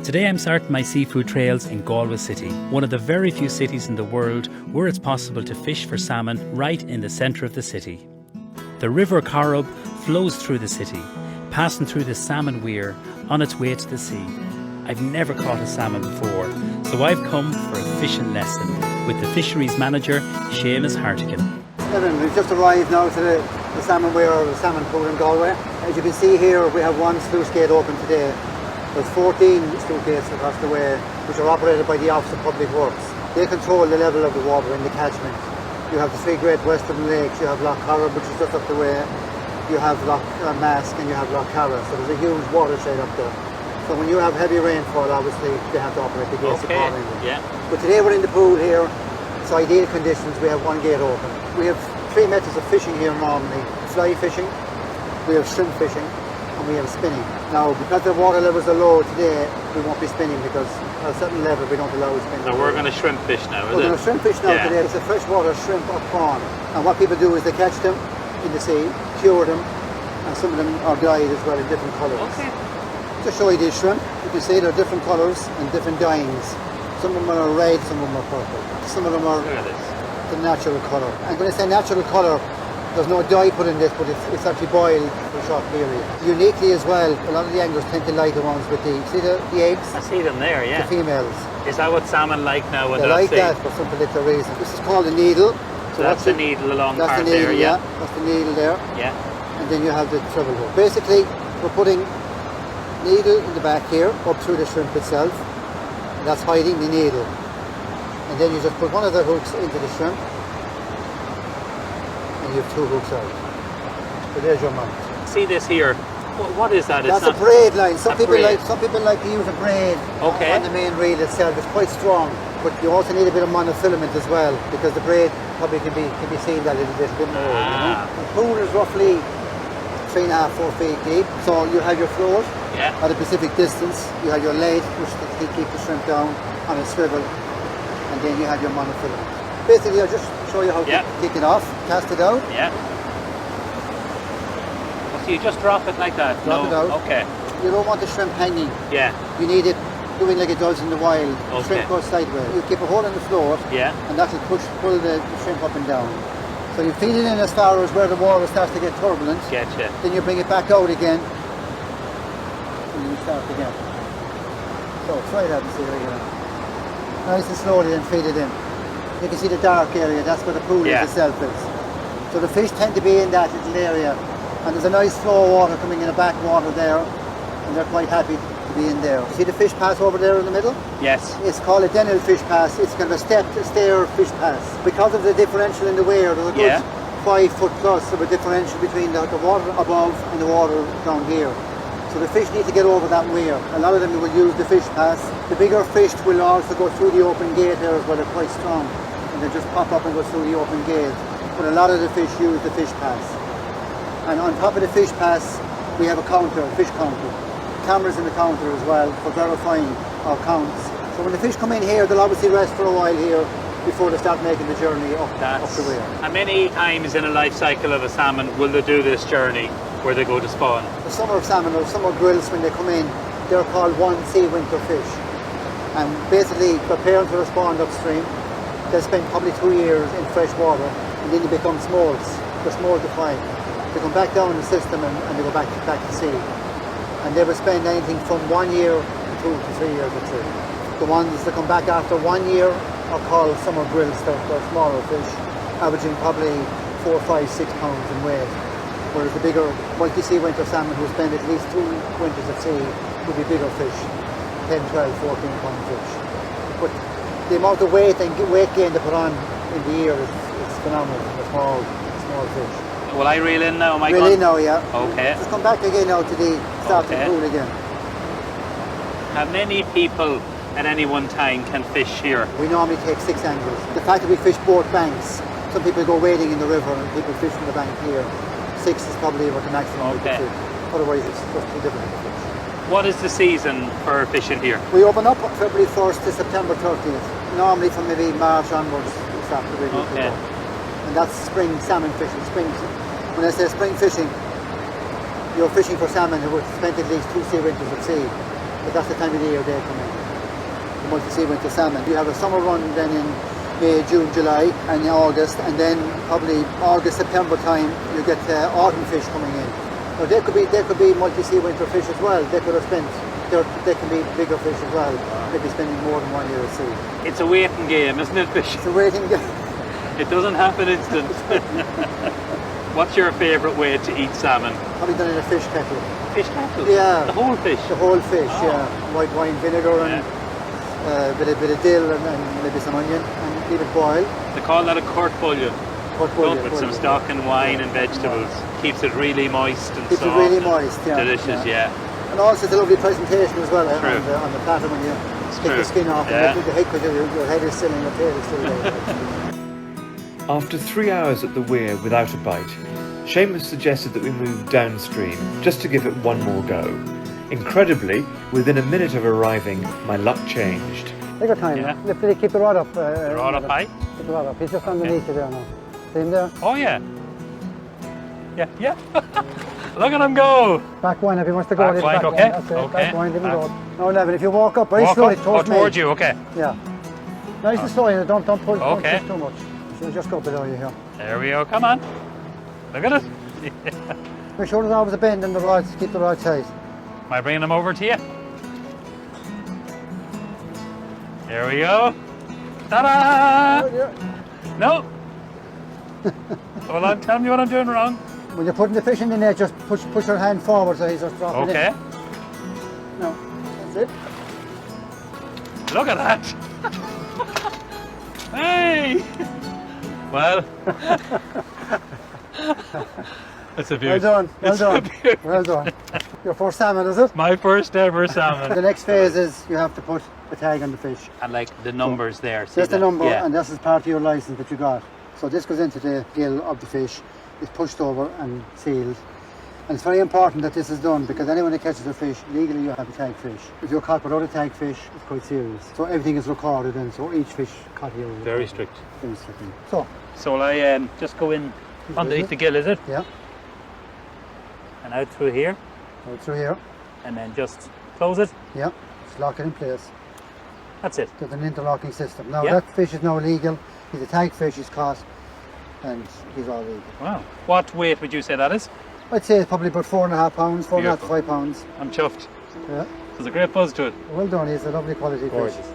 Today I'm starting my seafood trails in Galway City, one of the very few cities in the world where it's possible to fish for salmon right in the centre of the city. The river Corrib flows through the city, passing through the salmon weir on its way to the sea. I've never caught a salmon before, so I've come for a fishing lesson with the fisheries manager, Seamus Hartigan. Nevin, we've just arrived now to the salmon weir or the salmon pool in Galway. As you can see here, we have one sluice gate open today. There's 14 sluice gates across the way, which are operated by the Office of Public Works. They control the level of the water in the catchment. You have the three great western lakes. You have Loch Corrib, which is just up the way. You have Loch Mask and you have Loch Cara. So there's a huge watershed up there. So when you have heavy rainfall, obviously they have to operate the gates accordingly. Yeah. But today we're in the pool here. It's ideal conditions. We have one gate open. We have three methods of fishing here normally. Fly fishing, we have shrimp fishing, and we have spinning. Now, because the water levels are low today, we won't be spinning because at a certain level we don't allow spinning. So we're going to shrimp fish now, We're going to shrimp fish now today. It's a freshwater shrimp or prawn. And what people do is they catch them in the sea, cure them, and some of them are dyed as well in different colours. Okay. To show you these shrimp, you can see they're different colours and different dyings. Some of them are red, some of them are purple. Some of them are the natural colour. I'm going to say natural colour. There's no dye put in this, but it's actually boiled for a short period. Uniquely as well, a lot of the anglers tend to like the ones with see the eggs? I see them there, yeah. The females. Is that what salmon like now when they they're like at sea? that for some particular reason. This is called a needle. So that's the needle along that's part the needle, there, yeah. That's the needle there. Yeah. And then you have the treble hook. Basically, we're putting needle in the back here, up through the shrimp itself. And that's hiding the needle. And then you just put one of the hooks into the shrimp. And you have two hooks out. So there's your mount. See this here? What is that? That's a braid line. Some people like to use a braid on the main reel itself. It's quite strong, but you also need a bit of monofilament as well because the braid probably can be sealed a little bit more. You know? The pool is roughly 3.5 to 4 feet deep. So you have your float at a specific distance. You have your lead, which keep the shrimp down on a swivel, and then you have your monofilament. Basically, I'll just show you how to kick it off, cast it out. Yeah. So you just drop it like that? Drop it out. Okay. You don't want the shrimp hanging. Yeah. You need it doing like it does in the wild. Okay. The shrimp goes sideways. You keep a hole in the float, and that will pull the shrimp up and down. So you feed it in as far as where the water starts to get turbulent. Getcha. Then you bring it back out again, and then you start again. So try that and see it again. Nice and slowly then feed it in. You can see the dark area, that's where the pool itself is. So the fish tend to be in that little area. And there's a nice flow of water coming in the back water there, and they're quite happy to be in there. See the fish pass over there in the middle? Yes. It's called a denil fish pass. It's kind of a stair fish pass. Because of the differential in the weir, there's a good 5 foot plus of a differential between the water above and the water down here. So the fish need to get over that weir. A lot of them will use the fish pass. The bigger fish will also go through the open gate there as well. They're quite strong, and they just pop up and go through the open gate. But a lot of the fish use the fish pass. And on top of the fish pass, we have a counter, fish counter. Cameras in the counter as well for verifying our counts. So when the fish come in here, they'll obviously rest for a while here before they start making the journey up the weir. How many times in a life cycle of a salmon will they do this journey where they go to spawn? The summer salmon or summer grills, when they come in, they're called one sea winter fish. And basically, the parents are spawned upstream. They spend probably 2 years in fresh water, and then they become smolts. They're smoltified. They come back down in the system and they go back to sea. And they will spend anything from 1 year to 2 to 3 years or two. The ones that come back after 1 year are called summer grills. They're smaller fish, averaging probably 4, 5, 6 pounds in weight. Whereas the bigger multi-sea winter salmon who spend at least 2 winters at sea would be bigger fish, 10, 12, 14 pound fish. But the amount of weight gain they put on in the year is phenomenal. The small fish. Will I reel in now? Reel in now, yeah. Okay. Just come back again now to the start of the pool again. How many people at any one time can fish here? We normally take 6 anglers. The fact that we fish both banks, some people go wading in the river and people fish from the bank here. 6 is probably what the maximum we can fish. Otherwise it's just too difficult to fish. What is the season for fishing here? We open up February 1st to September 30th. Normally from maybe March onwards we start to really go. And that's spring salmon fishing. When I say spring fishing, you're fishing for salmon who have spent at least 2 sea winters at sea. but that's the time of the year they come in. The multi-sea winter salmon. You have a summer run then in May, June, July and in August, and then probably August, September time you get autumn fish coming in. Now they could be multi-sea winter fish as well. They could have spent, they can be bigger fish as well, maybe spending more than 1 year at sea. It's a waiting game, isn't it, fish? It's a waiting game. It doesn't happen instant. What's your favourite way to eat salmon? Probably done in a fish kettle. Fish kettle? Yeah. The whole fish? The whole fish, Oh. yeah. White wine vinegar and a bit of dill and maybe some onion and leave it boil. They call that a court bouillon. With some stock and wine and vegetables. Keeps it really moist and Keeps it soft. really moist, yeah. Delicious, yeah. And also it's a lovely presentation as well True. on the platter when you take the skin off Yeah. and the head, because your head is still in, your tail is still there. After 3 hours at the weir without a bite, Seamus suggested that we move downstream just to give it one more go. Incredibly, within a minute of arriving, my luck changed. Take your time. Yeah. Lift, keep the rod up. The rod up high? Keep the rod up. He's just underneath you there now. See him there? Oh yeah. Yeah. Look at him go. Back one if he wants to go. Back wind, okay. That's it. Okay. Back one, leave him go. Now, Nevin, if you walk up very Walk slowly up, towards me. you, okay. Yeah. Nice and slow, don't pull Okay. too much. So just go below you here. There we go, come on. Look at it. Make sure there's always a bend in the rods, keep the rod tight. Am I bringing them over to you? There we go. Ta-da! No. Hold on, tell me what I'm doing wrong. When you're putting the fish in the net, just push your hand forward so he's just dropping Okay. in. No, that's it. Look at that. Hey. Well. That's a beauty. Well done. Well done. Your first salmon, is it? My first ever salmon. The next phase is you have to put a tag on the fish. And like the numbers there. See That's the that? number, Yeah. and this is part of your license that you got. So this goes into the gill of the fish, is pushed over and sealed. And it's very important that this is done because anyone that catches a fish, legally you have a tag fish. If you're caught without a tag fish, it's quite serious. So everything is recorded, and so each fish caught here is Very recorded. strict. Very strict. So will I just go in underneath the gill, is it? Yeah, And out through here, go through here. and then just close it. Yeah, just lock it in place. That's it. There's an interlocking system. Now Yeah. that fish is now legal. He's a tag fish, he's caught, and he's all legal. Wow. What weight would you say that is? I'd say it's probably about 4.5 pounds, 4.5 to Beautiful. 5 pounds. I'm chuffed. Yeah. There's a great buzz to it. Well done, he's a lovely quality fish. Gorgeous.